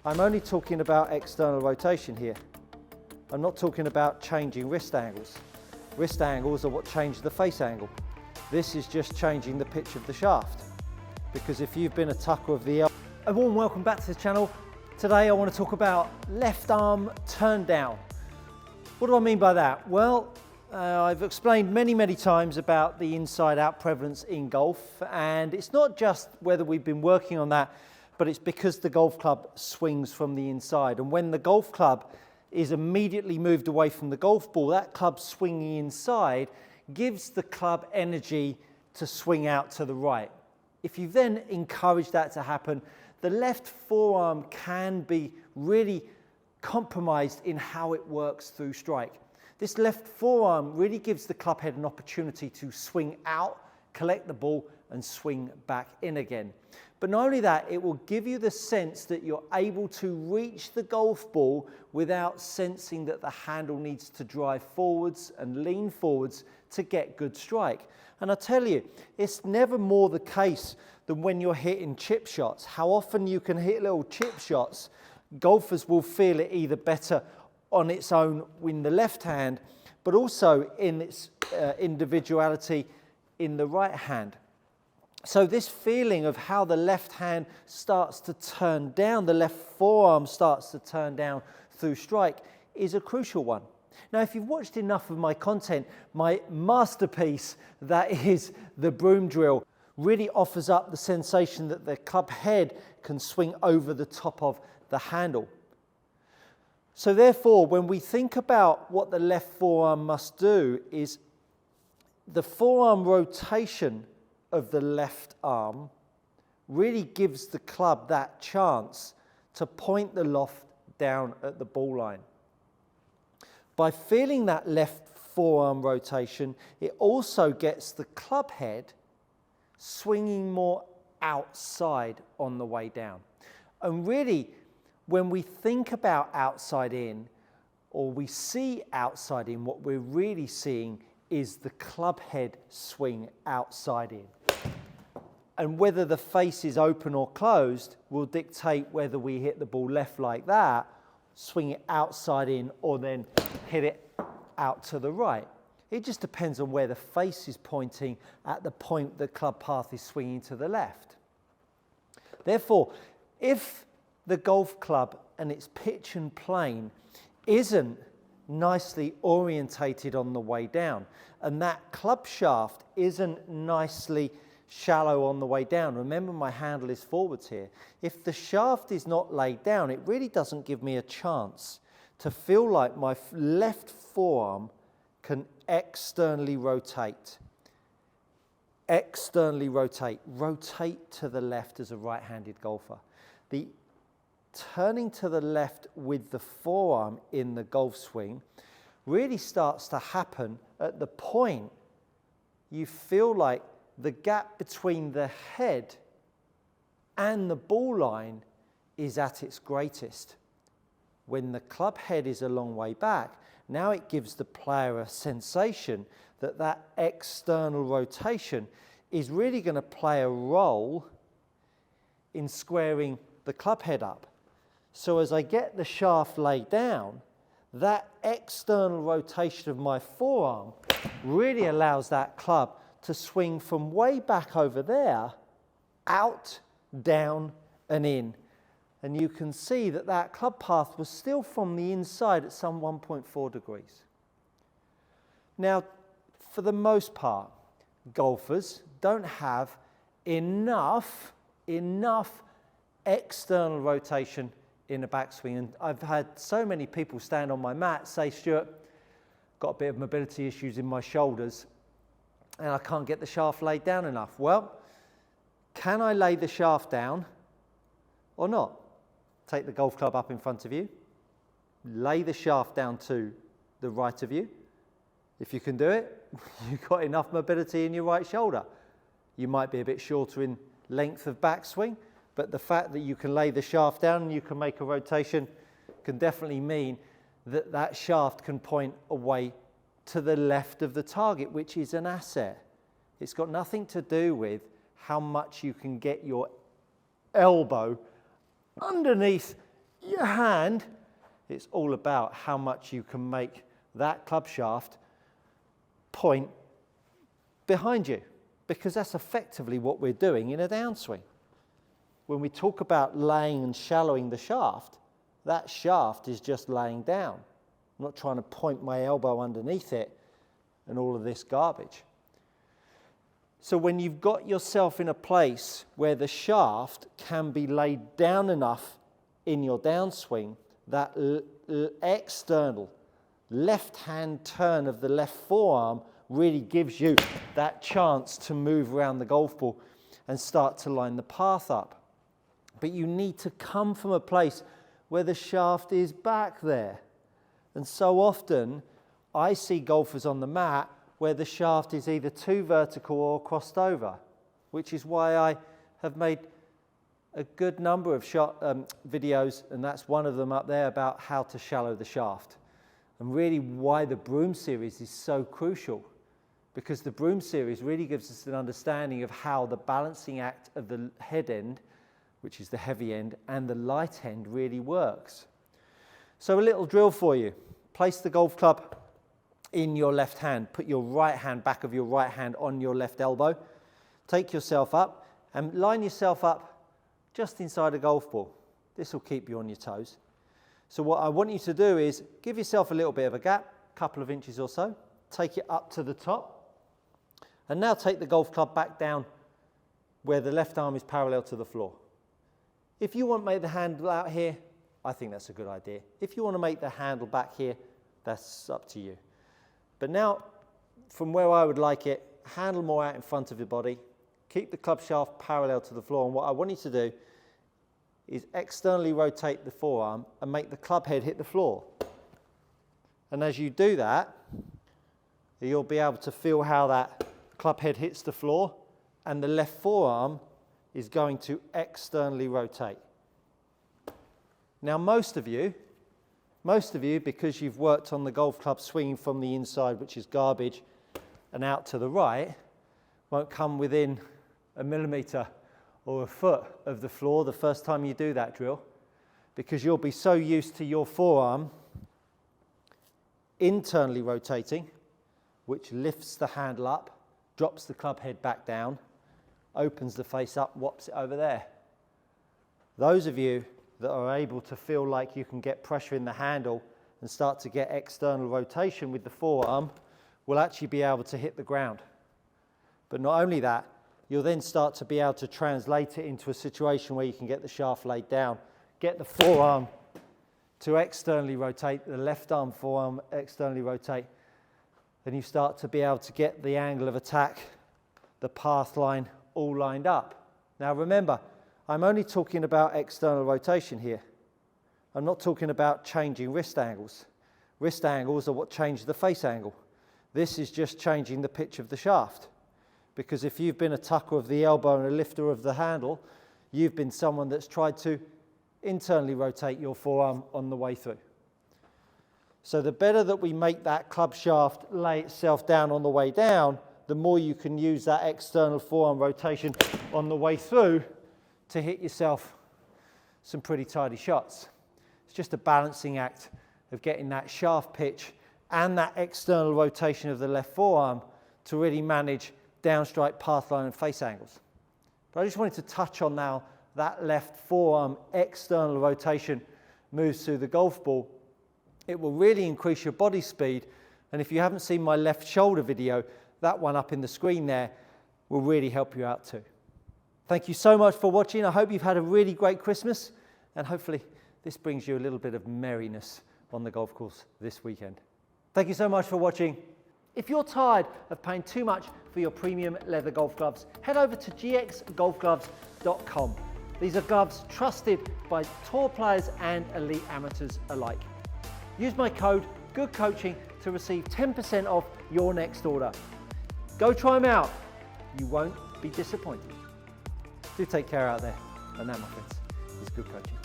I'm only talking about external rotation here. I'm not talking about changing wrist angles. Wrist angles are what change the face angle. This is just changing the pitch of the shaft. Because if you've been a tucker of the elbow. A warm welcome back to the channel. Today I want to talk about left arm turn down. What do I mean by that? Well, I've explained many times about the inside out prevalence in golf, and it's not just whether we've been working on that, but it's because the golf club swings from the inside. And when the golf club is immediately moved away from the golf ball, that club swinging inside gives the club energy to swing out to the right. If you then encourage that to happen, the left forearm can be really compromised in how it works through strike. This left forearm really gives the club head an opportunity to swing out, collect the ball, and swing back in again. But not only that, it will give you the sense that you're able to reach the golf ball without sensing that the handle needs to drive forwards and lean forwards to get good strike. And I tell you, it's never more the case than when you're hitting chip shots. How often you can hit little chip shots, golfers will feel it either better on its own in the left hand, but also in its individuality in the right hand. So this feeling of how the left hand starts to turn down, the left forearm starts to turn down through strike is a crucial one. Now, if you've watched enough of my content, my masterpiece, that is the broom drill, really offers up the sensation that the club head can swing over the top of the handle. So therefore, when we think about what the left forearm must do, is the forearm rotation of the left arm really gives the club that chance to point the loft down at the ball line. By feeling that left forearm rotation, it also gets the club head swinging more outside on the way down. And really, when we think about outside in, or we see outside in, what we're really seeing is the club head swing outside in. And whether the face is open or closed will dictate whether we hit the ball left like that, swing it outside in, or then hit it out to the right. It just depends on where the face is pointing at the point the club path is swinging to the left. Therefore, if the golf club and its pitch and plane isn't nicely orientated on the way down, and that club shaft isn't nicely shallow on the way down. Remember, my handle is forwards here. If the shaft is not laid down, it really doesn't give me a chance to feel like my left forearm can externally rotate. Externally rotate. Rotate to the left as a right-handed golfer. The turning to the left with the forearm in the golf swing really starts to happen at the point you feel like the gap between the head and the ball line is at its greatest. When the club head is a long way back, now it gives the player a sensation that that external rotation is really going to play a role in squaring the club head up. So as I get the shaft laid down, that external rotation of my forearm really allows that club to swing from way back over there, out, down, and in. And you can see that that club path was still from the inside at some 1.4 degrees. Now, for the most part, golfers don't have enough external rotation in a backswing. And I've had so many people stand on my mat say, Stuart, got a bit of mobility issues in my shoulders, and I can't get the shaft laid down enough. Well, can I lay the shaft down or not? Take the golf club up in front of you, lay the shaft down to the right of you. If you can do it, you've got enough mobility in your right shoulder. You might be a bit shorter in length of backswing, but the fact that you can lay the shaft down and you can make a rotation can definitely mean that that shaft can point away to the left of the target, which is an asset. It's got nothing to do with how much you can get your elbow underneath your hand, it's all about how much you can make that club shaft point behind you, because that's effectively what we're doing in a downswing. When we talk about laying and shallowing the shaft, that shaft is just laying down. I'm not trying to point my elbow underneath it and all of this garbage. So when you've got yourself in a place where the shaft can be laid down enough in your downswing, that external left-hand turn of the left forearm really gives you that chance to move around the golf ball and start to line the path up. But you need to come from a place where the shaft is back there. And so often I see golfers on the mat where the shaft is either too vertical or crossed over, which is why I have made a good number of videos, and that's one of them up there, about how to shallow the shaft. And really why the Broom series is so crucial, because the Broom series really gives us an understanding of how the balancing act of the head end, which is the heavy end, and the light end really works. So a little drill for you. Place the golf club in your left hand. Put your right hand, back of your right hand on your left elbow. Take yourself up and line yourself up just inside a golf ball. This will keep you on your toes. So what I want you to do is give yourself a little bit of a gap, a couple of inches or so. Take it up to the top. And now take the golf club back down where the left arm is parallel to the floor. If you want to make the handle out here, I think that's a good idea. If you want to make the handle back here, that's up to you. But now, from where I would like it, handle more out in front of your body. Keep the club shaft parallel to the floor. And what I want you to do is externally rotate the forearm and make the club head hit the floor. And as you do that, you'll be able to feel how that club head hits the floor, and the left forearm is going to externally rotate. Now most of you, because you've worked on the golf club swinging from the inside, which is garbage, and out to the right, won't come within a millimetre or a foot of the floor the first time you do that drill, because you'll be so used to your forearm internally rotating, which lifts the handle up, drops the club head back down, opens the face up, whops it over there. Those of you that are able to feel like you can get pressure in the handle and start to get external rotation with the forearm will actually be able to hit the ground. But not only that, you'll then start to be able to translate it into a situation where you can get the shaft laid down, get the forearm to externally rotate, the left arm forearm externally rotate, and you start to be able to get the angle of attack, the path line, all lined up. Now remember, I'm only talking about external rotation here. I'm not talking about changing wrist angles. Wrist angles are what change the face angle. This is just changing the pitch of the shaft. Because if you've been a tucker of the elbow and a lifter of the handle, you've been someone that's tried to internally rotate your forearm on the way through. So the better that we make that club shaft lay itself down on the way down, the more you can use that external forearm rotation on the way through to hit yourself some pretty tidy shots. It's just a balancing act of getting that shaft pitch and that external rotation of the left forearm to really manage downstrike, pathline and face angles. But I just wanted to touch on now that left forearm external rotation moves through the golf ball. It will really increase your body speed, and if you haven't seen my left shoulder video, that one up in the screen there will really help you out too. Thank you so much for watching. I hope you've had a really great Christmas, and hopefully this brings you a little bit of merriness on the golf course this weekend. Thank you so much for watching. If you're tired of paying too much for your premium leather golf gloves, head over to gxgolfgloves.com. These are gloves trusted by tour players and elite amateurs alike. Use my code GOODCOACHING to receive 10% off your next order. Go try them out. You won't be disappointed. Do take care out there. And that, my friends, is good coaching.